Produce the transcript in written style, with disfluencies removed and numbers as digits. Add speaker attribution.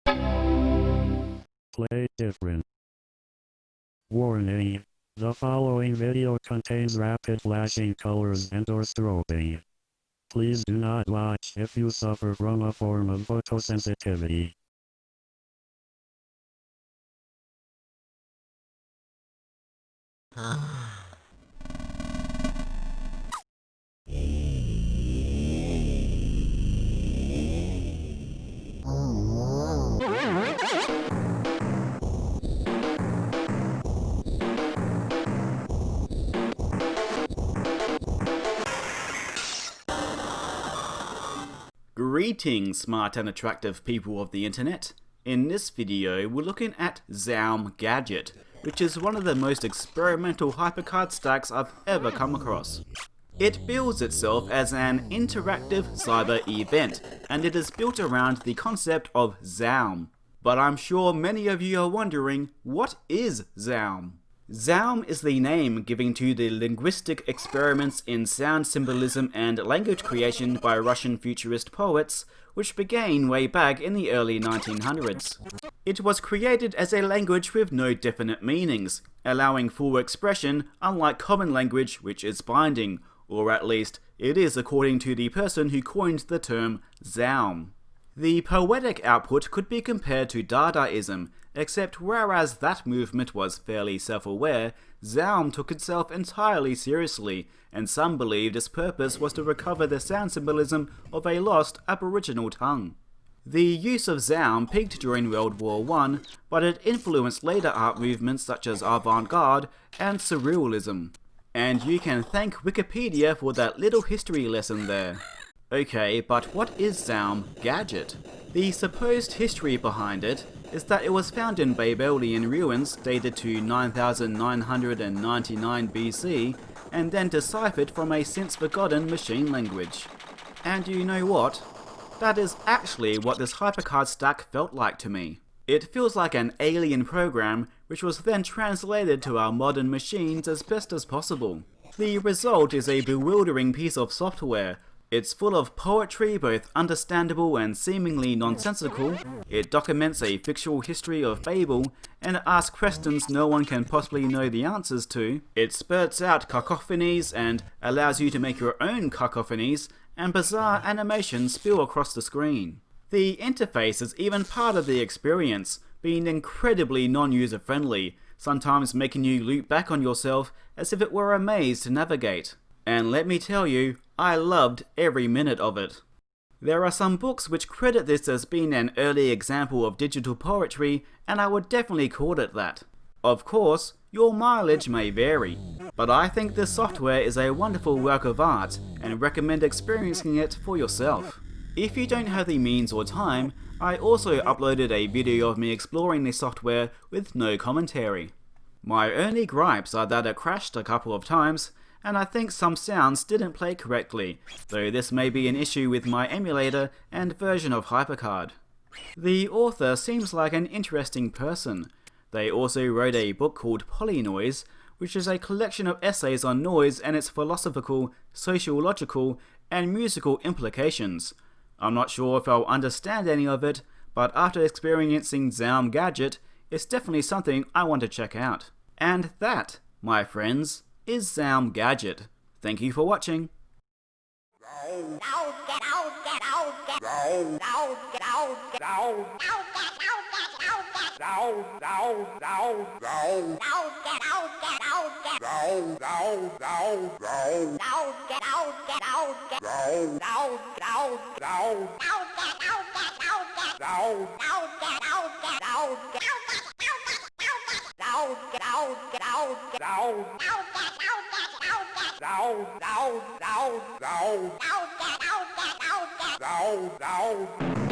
Speaker 1: Play different. Warning. The following video contains rapid flashing colors and/or strobing. Please do not watch if you suffer from a form of photosensitivity.
Speaker 2: Greetings, smart and attractive people of the internet. In this video, we're looking at Zaum Gadget, which is one of the most experimental hypercard stacks I've ever come across. It bills itself as an interactive cyber event, and it is built around the concept of Zaum. But I'm sure many of you are wondering, what is Zaum? Zaum is the name given to the linguistic experiments in sound symbolism and language creation by Russian futurist poets, which began way back in the early 1900s. It was created as a language with no definite meanings, allowing full expression, unlike common language, which is binding, or at least it is according to the person who coined the term Zaum. The poetic output could be compared to Dadaism, except whereas that movement was fairly self-aware, Zaum took itself entirely seriously, and some believed its purpose was to recover the sound symbolism of a lost Aboriginal tongue. The use of Zaum peaked during World War I, but it influenced later art movements such as avant-garde and surrealism. And you can thank Wikipedia for that little history lesson there. Okay, but what is Zaum Gadget? The supposed history behind it is that it was found in Babylonian ruins dated to 9999 BC and then deciphered from a since forgotten machine language. And you know what? That is actually what this hypercard stack felt like to me. It feels like an alien program which was then translated to our modern machines as best as possible. The result is a bewildering piece of software. It's full of poetry, both understandable and seemingly nonsensical. It documents a fictional history of Babel and asks questions no one can possibly know the answers to. It spurts out cacophonies and allows you to make your own cacophonies, and bizarre animations spill across the screen. The interface is even part of the experience, being incredibly non-user friendly, sometimes making you loop back on yourself as if it were a maze to navigate. And let me tell you, I loved every minute of it. There are some books which credit this as being an early example of digital poetry, and I would definitely call it that. Of course, your mileage may vary, but I think this software is a wonderful work of art and recommend experiencing it for yourself. If you don't have the means or time, I also uploaded a video of me exploring the software with no commentary. My only gripes are that it crashed a couple of times, and I think some sounds didn't play correctly, though this may be an issue with my emulator and version of HyperCard. The author seems like an interesting person. They also wrote a book called Polynoise, which is a collection of essays on noise and its philosophical, sociological, and musical implications. I'm not sure if I'll understand any of it, but after experiencing Zaum Gadget, it's definitely something I want to check out. And that, my friends, is Zaum Gadget. Thank you for watching.
Speaker 3: Down.